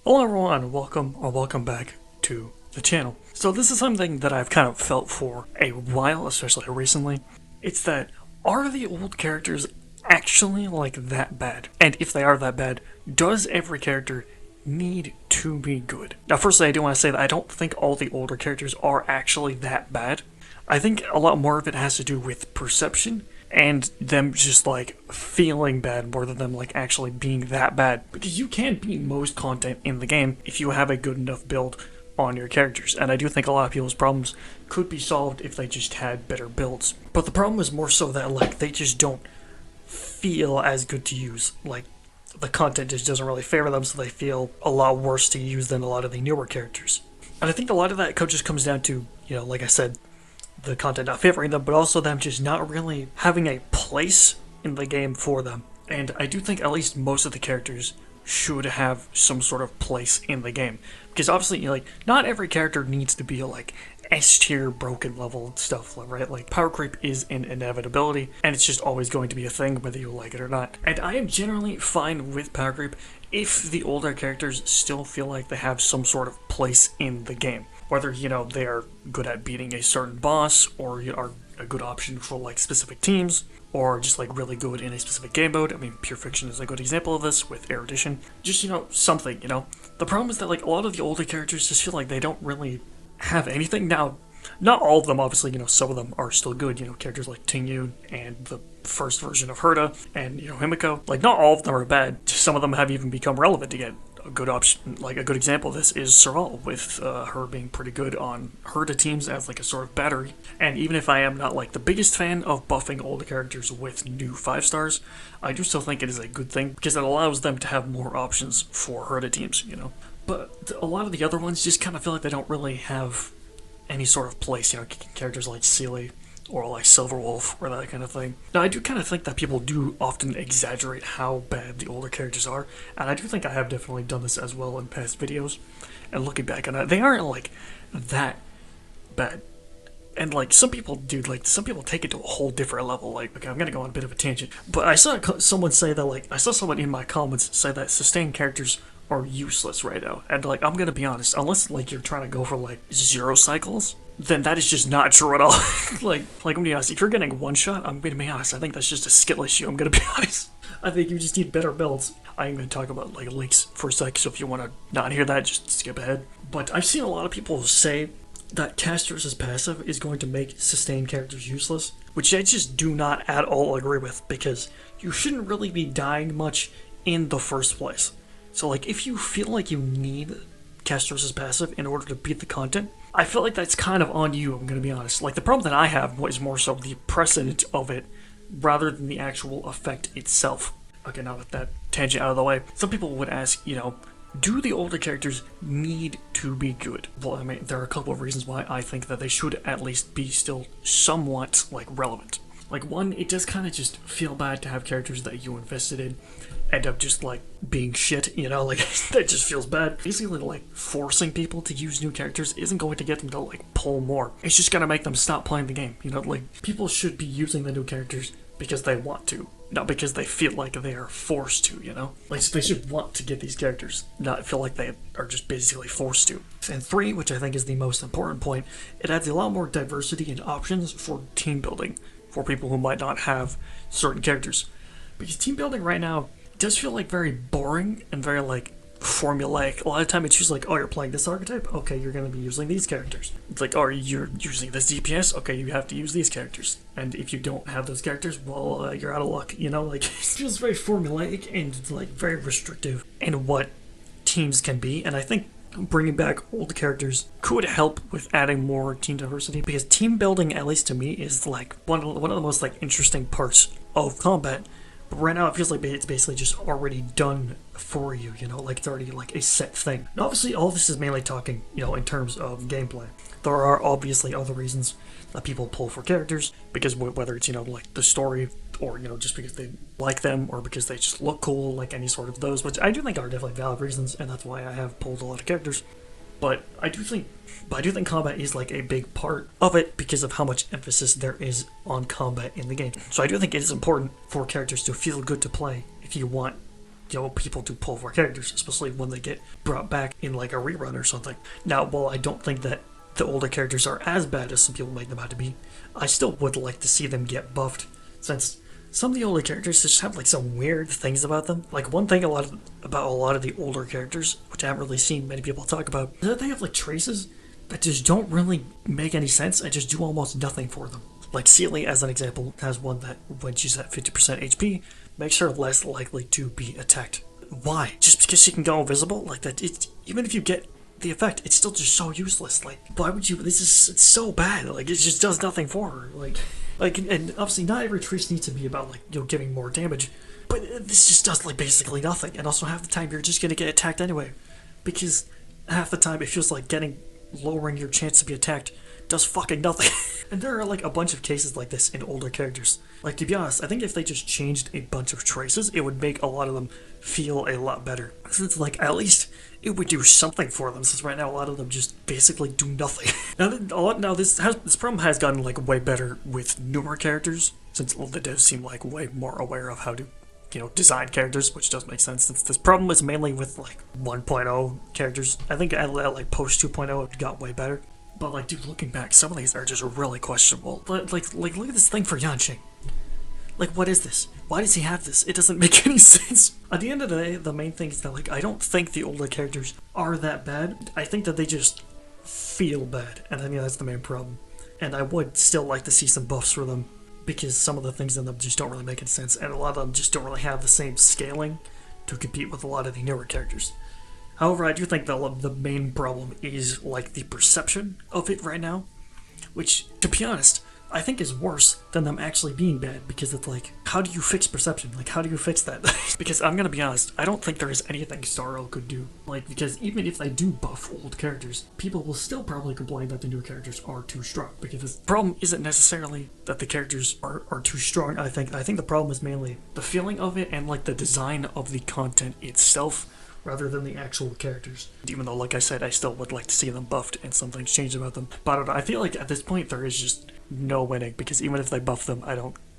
Hello everyone, welcome back to the channel. So this is something that I've kind of felt for a while, especially recently. It's that, are the old characters actually like that bad? And if they are that bad, does every character need to be good? Now firstly, I do want to say that I don't think all the older characters are actually that bad. I think a lot more of it has to do with perception and them just like feeling bad more than them like actually being that bad. Because you can beat most content in the game if you have a good enough build on your characters, and I do think a lot of people's problems could be solved if they just had better builds. But the problem is more so that like they just don't feel as good to use. Like the content just doesn't really favor them, so they feel a lot worse to use than a lot of the newer characters. And I think a lot of that just comes down to, like I said, the content not favoring them, but also them just not really having a place in the game for them. And I do think at least most of the characters should have some sort of place in the game. Because obviously, not every character needs to be like S tier broken level stuff, right? Like power creep is an inevitability, and it's just always going to be a thing whether you like it or not. And I am generally fine with power creep if the older characters still feel like they have some sort of place in the game. Whether, they are good at beating a certain boss, or are a good option for like specific teams, or just like really good in a specific game mode. I mean, Pure Fiction is a good example of this with Erudition. Just, something, The problem is that like a lot of the older characters just feel like they don't really have anything. Now, not all of them, obviously, some of them are still good, characters like Tingyun and the first version of Herta and, Himiko. Like, not all of them are bad. Some of them have even become relevant again. A good option, like a good example of this is Serval, with her being pretty good on Herta teams as like a sort of battery. And even if I am not like the biggest fan of buffing older characters with new 5 stars, I do still think it is a good thing because it allows them to have more options for Herta teams, But a lot of the other ones just kind of feel like they don't really have any sort of place, characters like Sealy or like Silverwolf or that kind of thing. Now, I do kind of think that people do often exaggerate how bad the older characters are, and I do think I have definitely done this as well in past videos. And looking back on it, they aren't like that bad. And like some people take it to a whole different level. Like, okay, I'm gonna go on a bit of a tangent, but I saw someone say that I saw someone in my comments say that sustained characters are useless right now. And like, I'm gonna be honest, unless like you're trying to go for like 0 cycles, then that is just not true at all. like I'm gonna be honest, if you're getting one shot, I'm gonna be honest, I think that's just a skill issue, I'm gonna be honest. I think you just need better builds. I am gonna talk about like leaks for a sec, so if you wanna not hear that, just skip ahead. But I've seen a lot of people say that cast versus passive is going to make sustained characters useless, which I just do not at all agree with, because you shouldn't really be dying much in the first place. So like, if you feel like you need cast versus passive in order to beat the content, I feel like that's kind of on you, I'm gonna be honest. Like, the problem that I have is more so the precedent of it rather than the actual effect itself. Okay, now with that tangent out of the way, some people would ask, do the older characters need to be good? Well, I mean, there are a couple of reasons why I think that they should at least be still somewhat, like, relevant. Like, one, it does kind of just feel bad to have characters that you invested in end up just, like, being shit, like, that just feels bad. Basically, like, forcing people to use new characters isn't going to get them to, like, pull more. It's just gonna make them stop playing the game, Like, people should be using the new characters because they want to, not because they feel like they are forced to, Like, they should want to get these characters, not feel like they are just basically forced to. And 3, which I think is the most important point, it adds a lot more diversity and options for team building for people who might not have certain characters. Because team building right now does feel like very boring and very like formulaic. A lot of time it's just like, oh, you're playing this archetype? Okay, you're going to be using these characters. It's like, oh, you're using this DPS? Okay, you have to use these characters. And if you don't have those characters, well, you're out of luck, Like, it feels very formulaic and like very restrictive in what teams can be. And I think bringing back old characters could help with adding more team diversity, because team building, at least to me, is like one of the most like interesting parts of combat. But right now it feels like it's basically just already done for you, Like, it's already like a set thing. And obviously all this is mainly talking, in terms of gameplay. There are obviously other reasons that people pull for characters, because whether it's, like the story, or, just because they like them, or because they just look cool, like any sort of those, which I do think are definitely valid reasons, and that's why I have pulled a lot of characters. But I do think combat is like a big part of it because of how much emphasis there is on combat in the game. So I do think it is important for characters to feel good to play if you want people to pull for characters, especially when they get brought back in like a rerun or something. Now, while I don't think that the older characters are as bad as some people make them out to be, I still would like to see them get buffed, since some of the older characters just have like some weird things about them. Like one thing about a lot of the older characters, which I haven't really seen many people talk about, is that they have like traces that just don't really make any sense and just do almost nothing for them. Like Sealy, as an example, has one that when she's at 50% HP, makes her less likely to be attacked. Why? Just because she can go invisible? Like that, even if you get the effect, it's still just so useless. Like, why would you? It's so bad. Like, it just does nothing for her. And obviously not every trace needs to be about like giving more damage, but this just does like basically nothing. And also half the time you're just gonna get attacked anyway, because half the time it feels like lowering your chance to be attacked does fucking nothing. And there are like a bunch of cases like this in older characters. Like, to be honest, I think if they just changed a bunch of traces, it would make a lot of them feel a lot better. Since like at least it would do something for them, since right now a lot of them just basically do nothing. now this problem has gotten like way better with newer characters, since the devs seem like way more aware of how to design characters, which does make sense, since this problem is mainly with like 1.0 characters. I think at like post 2.0 it got way better. But like, dude, looking back, some of these are just really questionable. Like look at this thing for Yanqing. Like, what is this? Why does he have this? It doesn't make any sense. At the end of the day, the main thing is that like, I don't think the older characters are that bad. I think that they just feel bad, and I think that's the main problem. And I would still like to see some buffs for them, because some of the things in them just don't really make any sense, and a lot of them just don't really have the same scaling to compete with a lot of the newer characters. However, I do think the main problem is like the perception of it right now, which, to be honest, I think is worse than them actually being bad, because it's like, how do you fix perception? Like, how do you fix that? Because I'm gonna be honest, I don't think there is anything Starro could do. Like, because even if they do buff old characters, people will still probably complain that the new characters are too strong, because the problem isn't necessarily that the characters are too strong. I think the problem is mainly the feeling of it and like the design of the content itself, rather than the actual characters. Even though, like I said, I still would like to see them buffed and something changed about them. But I don't know, I feel like at this point there is just no winning, because even if they buff them,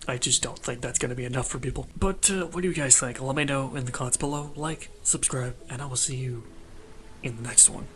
I just don't think that's going to be enough for people. But what do you guys think? Let me know in the comments below. Like, subscribe, and I will see you in the next one.